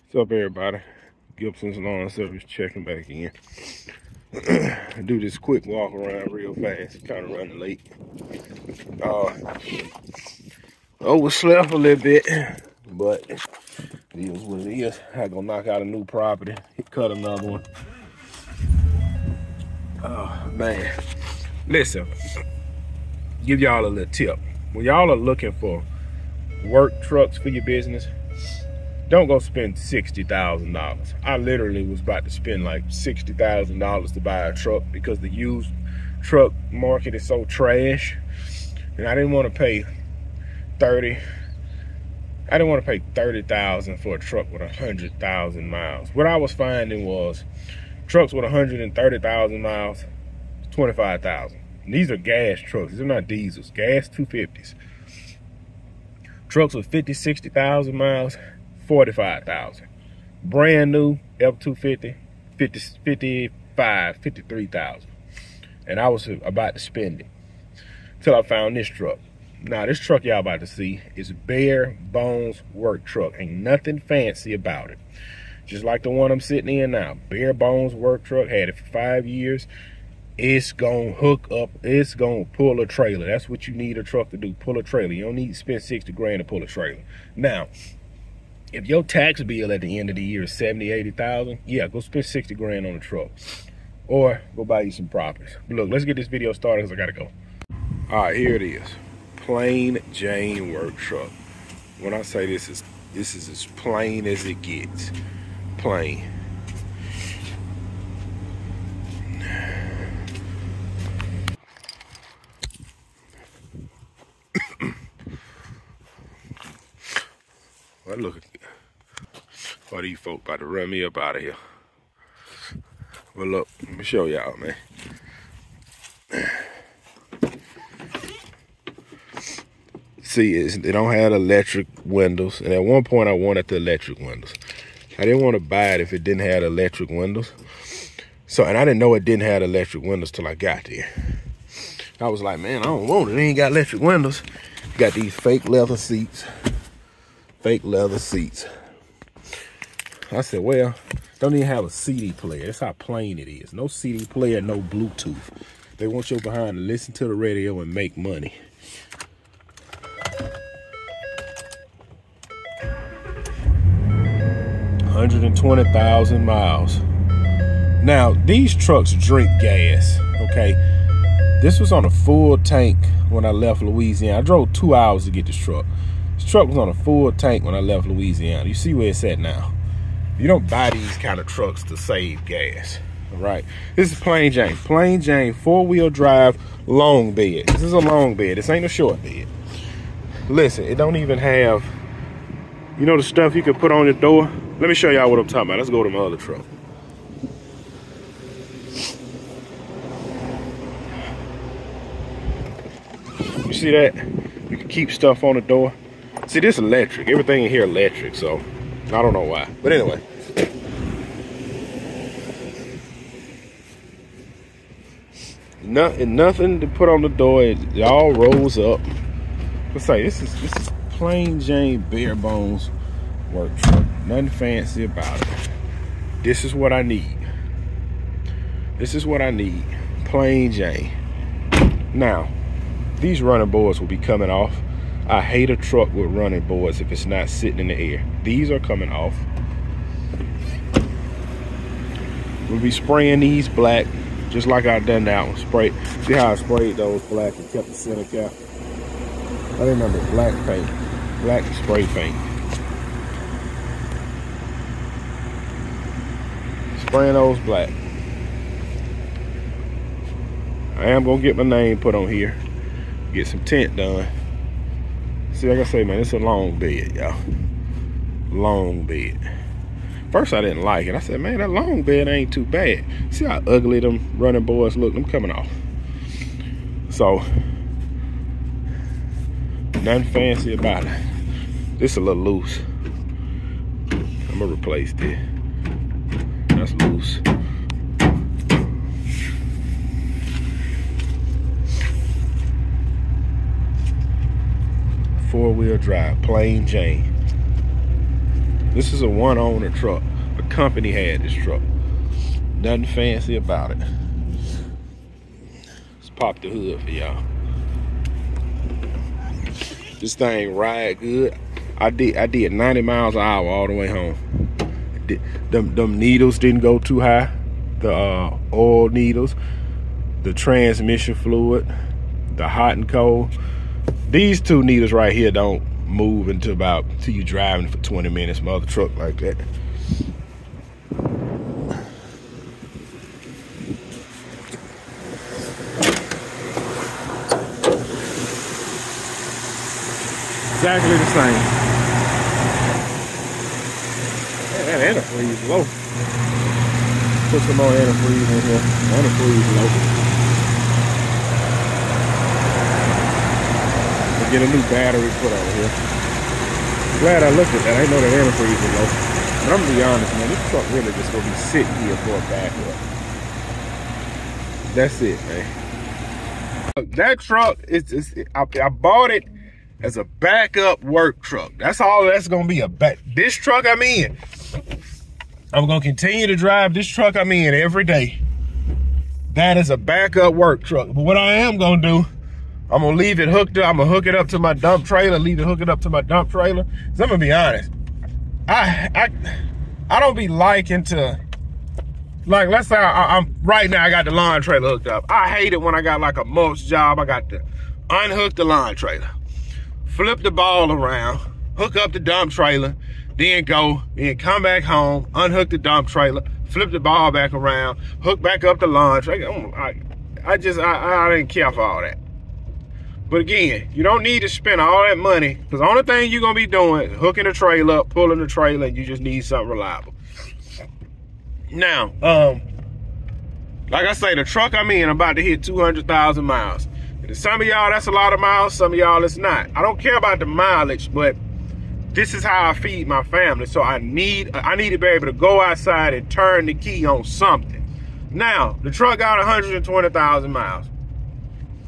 What's up, everybody? Gibson's Lawn Service checking back in. I do this quick walk around real fast. Kind of running late. Overslept a little bit, but it is what it is. I go knock out a new property, cut another one. Oh man, listen. Give y'all a little tip. When y'all are looking for work trucks for your business, don't go spend $60,000. I literally was about to spend like $60,000 to buy a truck because the used truck market is so trash, and I didn't want to pay $30,000 for a truck with 100,000 miles. What I was finding was trucks with 130,000 miles, $25,000. These are gas trucks. These are not diesels. Gas 250s. Trucks with 50, 60,000 miles, $45,000. Brand new F-250, 55, 53,000. And I was about to spend it till I found this truck. Now this truck y'all about to see is bare bones work truck. Ain't nothing fancy about it. Just like the one I'm sitting in now. Bare bones work truck. Had it for 5 years. It's gonna hook up. It's gonna pull a trailer. That's what you need a truck to do. Pull a trailer. You don't need to spend 60 grand to pull a trailer. Now, if your tax bill at the end of the year is 70, 80,000, yeah, go spend 60 grand on a truck. Or go buy you some properties. But look, let's get this video started because I gotta go. All right, here it is. Plain Jane work truck. When I say this is as plain as it gets. Plain. Well, look, why these folk about to run me up out of here? Well, look, let me show y'all, man. See, they don't have electric windows, and at one point I wanted the electric windows. I didn't want to buy it if it didn't have electric windows. So, and I didn't know it didn't have electric windows till I got there. I was like, man, I don't want it. It ain't got electric windows. Got these fake leather seats. Fake leather seats. I said, well, don't even have a CD player. That's how plain it is. No CD player, no Bluetooth. They want you behind to listen to the radio and make money. $120,000 miles. Now, these trucks drink gas, okay? This was on a full tank when I left Louisiana. I drove 2 hours to get this truck. This truck was on a full tank when I left Louisiana. You see where it's at now. You don't buy these kind of trucks to save gas, all right? This is Plain Jane. Plain Jane 4-wheel drive long bed. This is a long bed. This ain't a short bed. Listen, it don't even have, you know the stuff you can put on your door? Let me show y'all what I'm talking about. Let's go to my other truck. You see that? You can keep stuff on the door. See, this is electric. Everything in here electric, so I don't know why. But anyway. Nothing to put on the door. It all rolls up. Let's say this is Plain Jane bare bones work truck. Nothing fancy about it. This is what I need. This is what I need. Plain Jane. Now, these running boards will be coming off. I hate a truck with running boards if it's not sitting in the air. These are coming off. We'll be spraying these black, just like I done that one. Spray. See how I sprayed those black and kept the center cap? I remember black paint, black spray paint. Spraying those black. I am gonna get my name put on here. Get some tint done. See, like I say, man, it's a long bed, y'all. Long bed. First, I didn't like it. I said, man, that long bed ain't too bad. See how ugly them running boards look? Them coming off. So, nothing fancy about it. This a little loose. I'm gonna replace this. That's loose. Four-wheel drive, Plain Jane. This is a one-owner truck. The company had this truck. Nothing fancy about it. Let's pop the hood for y'all. This thing ride good. I did 90 miles an hour all the way home. Them needles didn't go too high. The oil needles, the transmission fluid, the hot and cold. These two needles right here don't move until you driving for 20 minutes. My other truck like that. Exactly the same. That antifreeze low. Put some more antifreeze in here. Antifreeze low. We'll get a new battery put over here. Glad I looked at that. I didn't know that antifreeze was low. But I'm gonna be honest, man. This truck really just gonna be sitting here for a backup. That's it, man. That truck I bought it as a backup work truck. That's all that's gonna be. This truck I'm in, I'm gonna continue to drive this truck I'm in every day. That is a backup work truck. But what I am gonna do, I'm gonna leave it hooked up. I'm gonna hook it up to my dump trailer. So I'm gonna be honest. I don't be liking to, like, let's say I'm right now. I got the lawn trailer hooked up. I hate it when I got like a mulch job. I got to unhook the lawn trailer, flip the ball around, hook up the dump trailer, then come back home, unhook the dump trailer, flip the ball back around, hook back up the lawn trailer. I didn't care for all that. But again, you don't need to spend all that money, because the only thing you're gonna be doing is hooking the trailer up, pulling the trailer, and you just need something reliable. Now, like I say, the truck I'm in, I'm about to hit 200,000 miles. And to some of y'all, that's a lot of miles. Some of y'all, it's not. I don't care about the mileage, but this is how I feed my family. So I need to be able to go outside and turn the key on something. Now, the truck got 120,000 miles.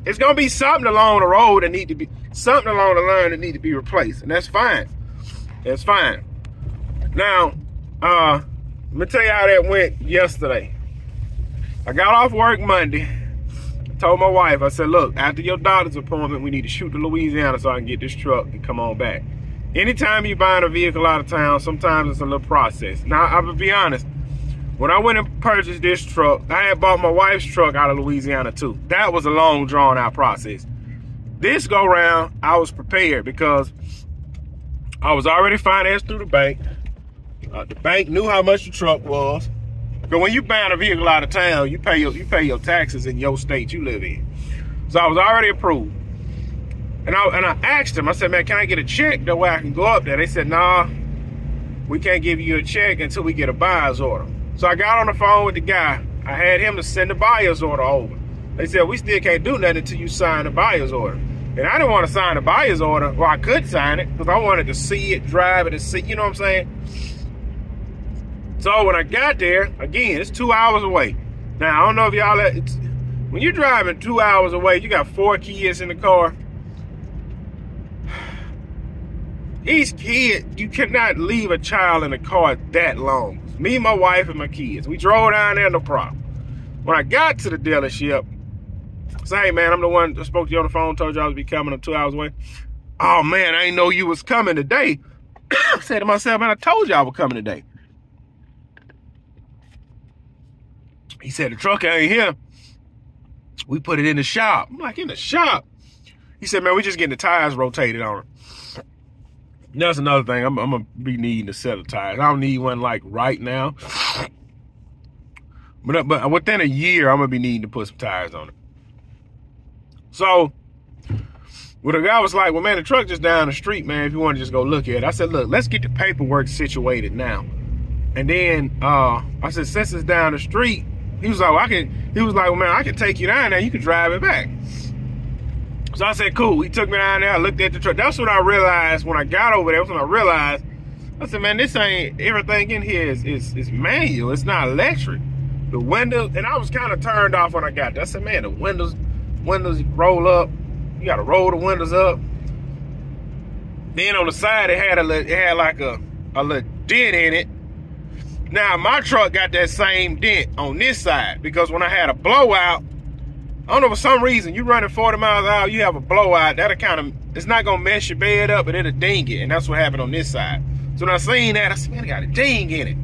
It's gonna be something along the road that need to be, something along the line that need to be replaced, and that's fine. That's fine. Now, let me tell you how that went yesterday. I got off work Monday. I told my wife, I said, look, after your doctor's appointment, we need to shoot to Louisiana so I can get this truck and come on back. Anytime you're buying a vehicle out of town, sometimes it's a little process. Now, I'm gonna be honest. When I went and purchased this truck, I had bought my wife's truck out of Louisiana too. That was a long, drawn out process. This go round, I was prepared because I was already financed through the bank. The bank knew how much the truck was. But when you buying a vehicle out of town, you pay your taxes in your state you live in. So I was already approved. And I asked them, I said, man, can I get a check? That way I can go up there. They said, nah, we can't give you a check until we get a buyer's order. So I got on the phone with the guy. I had him to send the buyer's order over. They said, we still can't do nothing until you sign the buyer's order. And I didn't want to sign the buyer's order. Well, I could sign it because I wanted to see it, drive it, and see, you know what I'm saying? So when I got there, again, it's 2 hours away. Now, I don't know if y'all, when you're driving 2 hours away, you got 4 kids in the car. These kids, you cannot leave a child in the car that long. Me, my wife, and my kids. We drove down there, no problem. When I got to the dealership, I said, hey, man, I'm the one that spoke to you on the phone, told you I was be coming. I'm 2 hours away. Oh, man, I didn't know you was coming today. I said to myself, man, I told you I was coming today. He said, the truck ain't here. We put it in the shop. I'm like, in the shop? He said, man, we just getting the tires rotated on it. That's another thing. I'm going to be needing a set of tires. I don't need one like right now. But within a year, I'm going to be needing to put some tires on it. So, well, the guy was like, well, man, the truck just down the street, man, if you want to just go look at it. I said, look, let's get the paperwork situated now. And then I said, since it's down the street, he was like, well, man, I can take you down there. You can drive it back. So I said, cool. He took me down there. I looked at the truck. That's when I realized, when I got over there, that's when I realized, I said, man, this ain't, everything in here is manual. It's not electric. The windows, and I was kind of turned off when I got there. I said, man, the windows roll up. You got to roll the windows up. Then on the side, it had like a little dent in it. Now, my truck got that same dent on this side because when I had a blowout, I don't know, for some reason, you running 40 miles an hour, you have a blowout, that'll kind of, it's not going to mess your bed up, but it'll ding it. And that's what happened on this side. So when I seen that, I said, man, it got a ding in it.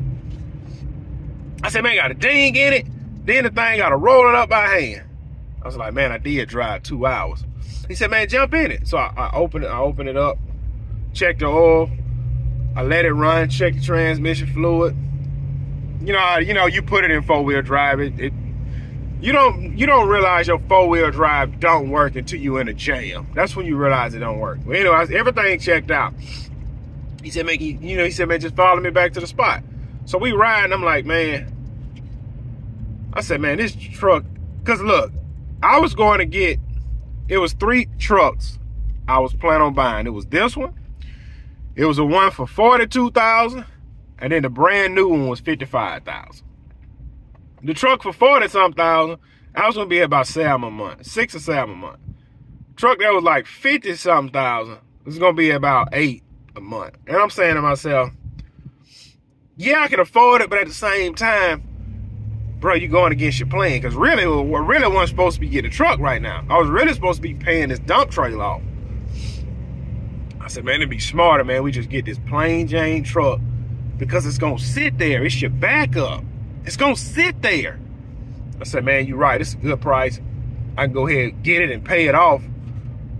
I said, man, it got a ding in it. Then the thing got to roll it up by hand. I was like, man, I did drive 2 hours. He said, man, jump in it. So I opened it up, checked the oil, I let it run, checked the transmission fluid. You know, you put it in 4-wheel drive. You don't realize your 4-wheel drive don't work until you in a jam. That's when you realize it don't work. Well, anyways, everything checked out. He said, man, just follow me back to the spot. So we riding. I'm like, man. I said, man, this truck. Cause look, I was going to get. It was 3 trucks I was planning on buying. It was this one. It was a one for $42,000. And then the brand new one was $55,000. The truck for 40-something thousand, I was gonna be about 7 a month, 6 or 7 a month. Truck that was like 50-something thousand, was gonna be about 8 a month. And I'm saying to myself, yeah, I can afford it, but at the same time, bro, you're going against your plan. Because really, what really wasn't supposed to be getting a truck right now. I was really supposed to be paying this dump trailer off. I said, man, it'd be smarter, man. We just get this plain Jane truck because it's gonna sit there. It's your backup. It's gonna sit there. I said, man, you're right. It's a good price. I can go ahead and get it and pay it off.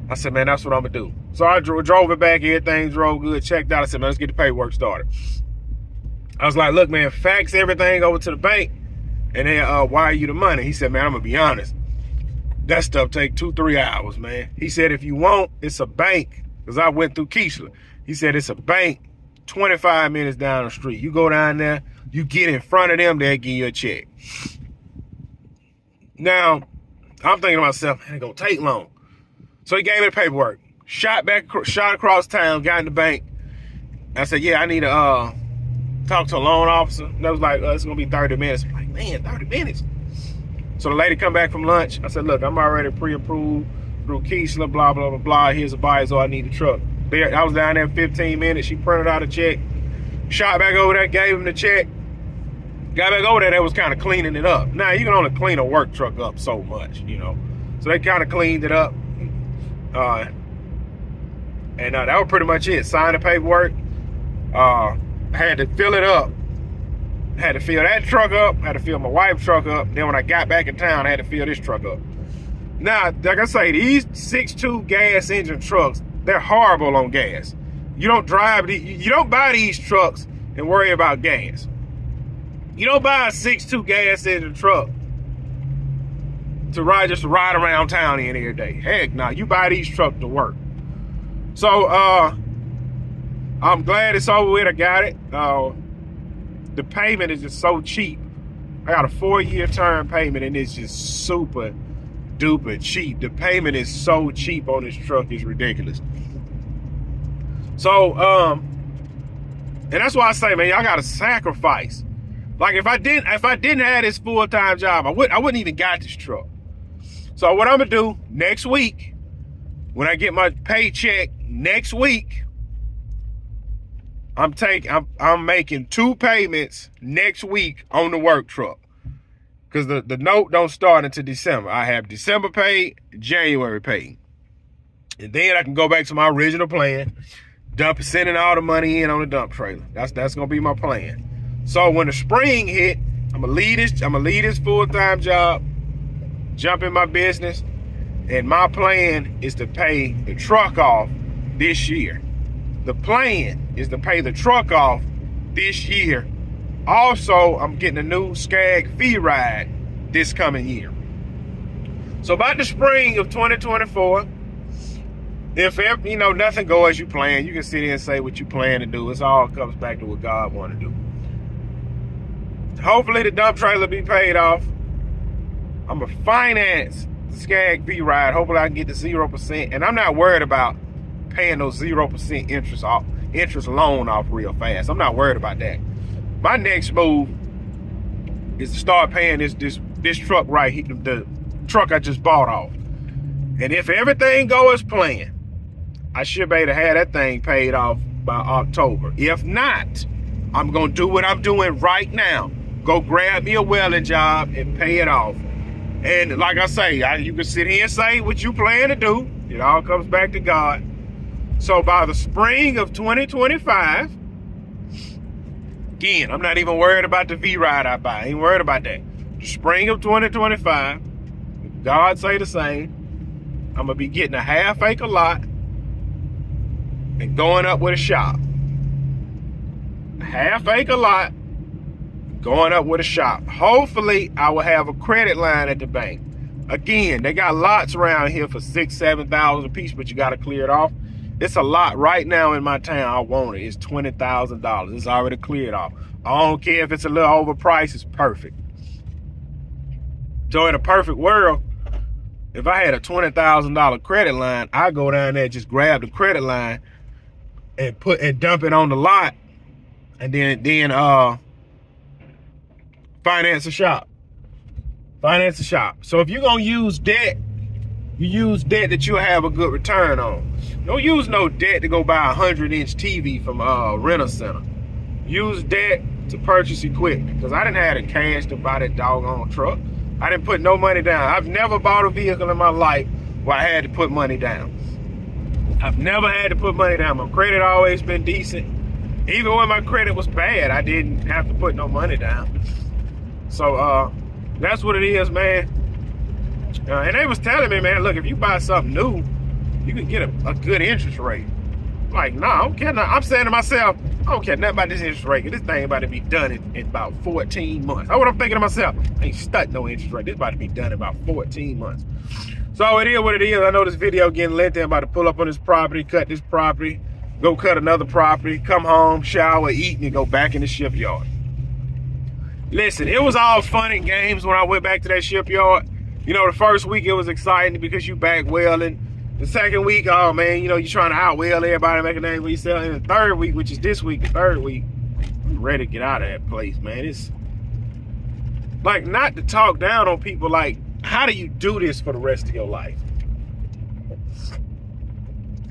I said, man, that's what I'm gonna do. So I drove it back. Everything drove good. Checked out. I said, man, let's get the paperwork started. I was like, look, man, fax everything over to the bank and then wire you the money. He said, man, I'm gonna be honest. That stuff take 2-3 hours, man. He said, if you want, it's a bank. Because I went through Keishla. He said, it's a bank 25 minutes down the street. You go down there, you get in front of them, they'll give you a check. Now, I'm thinking to myself, man, it's gonna take long. So he gave me the paperwork. Shot across town, got in the bank. I said, yeah, I need to talk to a loan officer. And that was like, it's gonna be 30 minutes. I'm like, man, 30 minutes. So the lady come back from lunch. I said, look, I'm already pre-approved through Keishla, blah, blah, blah, blah. Here's a buyer, so I need a truck. I was down there 15 minutes. She printed out a check. Shot back over there, gave him the check. Got back over there, they was kind of cleaning it up. Now, you can only clean a work truck up so much, you know. So they kind of cleaned it up. And that was pretty much it. Signed the paperwork. Had to fill it up. Had to fill that truck up. Had to fill my wife's truck up. Then when I got back in town, I had to fill this truck up. Now, like I say, these 6.2 gas engine trucks, they're horrible on gas. You don't buy these trucks and worry about gas. You don't buy a 6.2 gas engine truck to just ride around town in every day. Heck no, you buy these trucks to work. So I'm glad it's over with. I got it. The payment is just so cheap. I got a 4-year term payment and it's just super duper cheap. The payment is so cheap on this truck, it's ridiculous. So and that's why I say, man, y'all gotta sacrifice. Like if I didn't have this full-time job, I wouldn't even got this truck. So what I'm gonna do next week, when I get my paycheck next week, I'm making 2 payments next week on the work truck. Because the note don't start until December. I have December paid, January paid. And then I can go back to my original plan, sending all the money in on the dump trailer. That's gonna be my plan. So when the spring hit, I'm gonna leave this full-time job, jump in my business, and my plan is to pay the truck off this year. The plan is to pay the truck off this year. Also, I'm getting a new Skag fee ride this coming year. So about the spring of 2024, if nothing goes as you plan, you can sit here and say what you plan to do. It all comes back to what God want to do. Hopefully the dump trailer be paid off. I'm going to finance the Skag fee ride. Hopefully I can get the 0%. And I'm not worried about paying those 0% interest loan off real fast. I'm not worried about that. My next move is to start paying this truck right here, the truck I just bought off. And if everything goes as planned, I should be able to have that thing paid off by October. If not, I'm going to do what I'm doing right now. Go grab me a welding job and pay it off. And like I say, you can sit here and say what you plan to do. It all comes back to God. So by the spring of 2025, again, I'm not even worried about the V-Ride I buy. I ain't worried about that. The spring of 2025, if God say the same, I'm going to be getting a half-acre lot and going up with a shop. A half-acre lot, going up with a shop. Hopefully, I will have a credit line at the bank. Again, they got lots around here for $6,000, $7,000 a piece, but you got to clear it off. It's a lot right now in my town. I want it. It's $20,000. It's already cleared off. I don't care if it's a little overpriced. It's perfect. So in a perfect world, if I had a $20,000 credit line, I go down there, just grab the credit line and dump it on the lot, and then finance a shop. Finance a shop. So if you're going to use debt, you use debt that you'll have a good return on. Don't use no debt to go buy a 100-inch TV from Rent-A-Center. Use debt to purchase equipment. Because I didn't have the cash to buy that doggone truck. I didn't put no money down. I've never bought a vehicle in my life where I had to put money down. I've never had to put money down. My credit always been decent. Even when my credit was bad, I didn't have to put no money down. So that's what it is, man. And they was telling me, man, look, if you buy something new, you can get a good interest rate. Like, nah, I don't care. I'm saying to myself, I don't care nothing about this interest rate. This thing about to be done in about 14 months. That's what I'm thinking to myself. I ain't stuck no interest rate. This about to be done in about 14 months. So it is what it is. I know this video getting lengthy. I'm about to pull up on this property, cut this property, go cut another property, come home, shower, eat, and go back in the shipyard. Listen, it was all fun and games when I went back to that shipyard. You know, the first week it was exciting because you back welding. The second week, oh man, you know, you're trying to out-weld everybody, make a name for yourself. And the third week, which is this week, the third week, I'm ready to get out of that place, man. It's like, not to talk down on people, like, how do you do this for the rest of your life?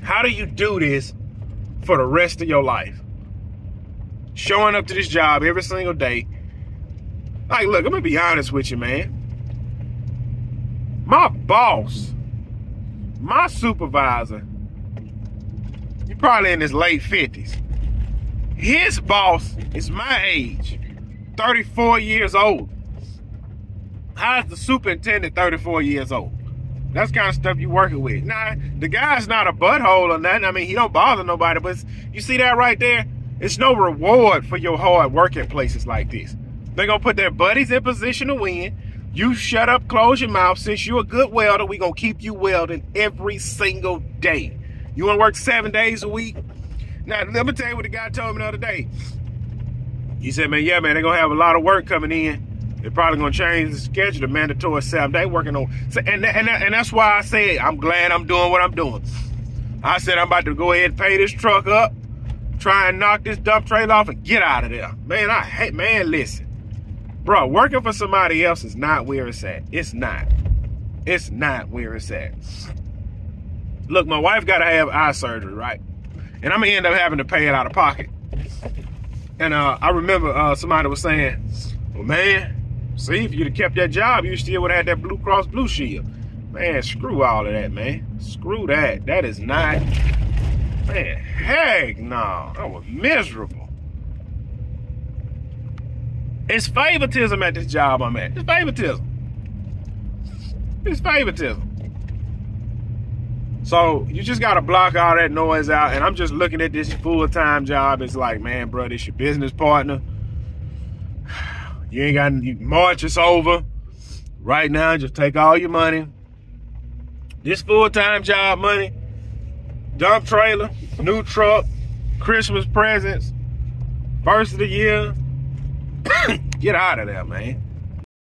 How do you do this for the rest of your life? Showing up to this job every single day. Like, look, I'm gonna be honest with you, man. My boss, my supervisor, he's probably in his late 50s. His boss is my age, 34 years old. How's the superintendent 34 years old? That's kind of stuff you're working with. Now, the guy's not a butthole or nothing. I mean, he don't bother nobody, but you see that right there? It's no reward for your hard work at places like this. They're going to put their buddies in position to win. You shut up, close your mouth. Since you're a good welder, we're going to keep you welding every single day. You want to work 7 days a week? Now, let me tell you what the guy told me the other day. He said, man, yeah, man, they're going to have a lot of work coming in. They're probably going to change the schedule to mandatory 7-day working on. And that's why I said I'm glad I'm doing what I'm doing. I said I'm about to go ahead and pay this truck up, try and knock this dump trailer off and get out of there. Man, listen. Bro, working for somebody else is not where it's at. It's not. It's not where it's at. Look, my wife got to have eye surgery, right? And I'm going to end up having to pay it out of pocket. And I remember somebody was saying, well, man, see, if you'd have kept that job, you still would have had that Blue Cross Blue Shield. Man, screw all of that, man. Screw that. That is not, man, heck no. I was miserable. It's favoritism at this job I'm at. It's favoritism. It's favoritism. So you just got to block all that noise out. And I'm just looking at this full-time job. It's like, man, bro, this your business partner. You ain't got, March is over. Right now, just take all your money. This full-time job money, dump trailer, new truck, Christmas presents, first of the year. Get out of there, man.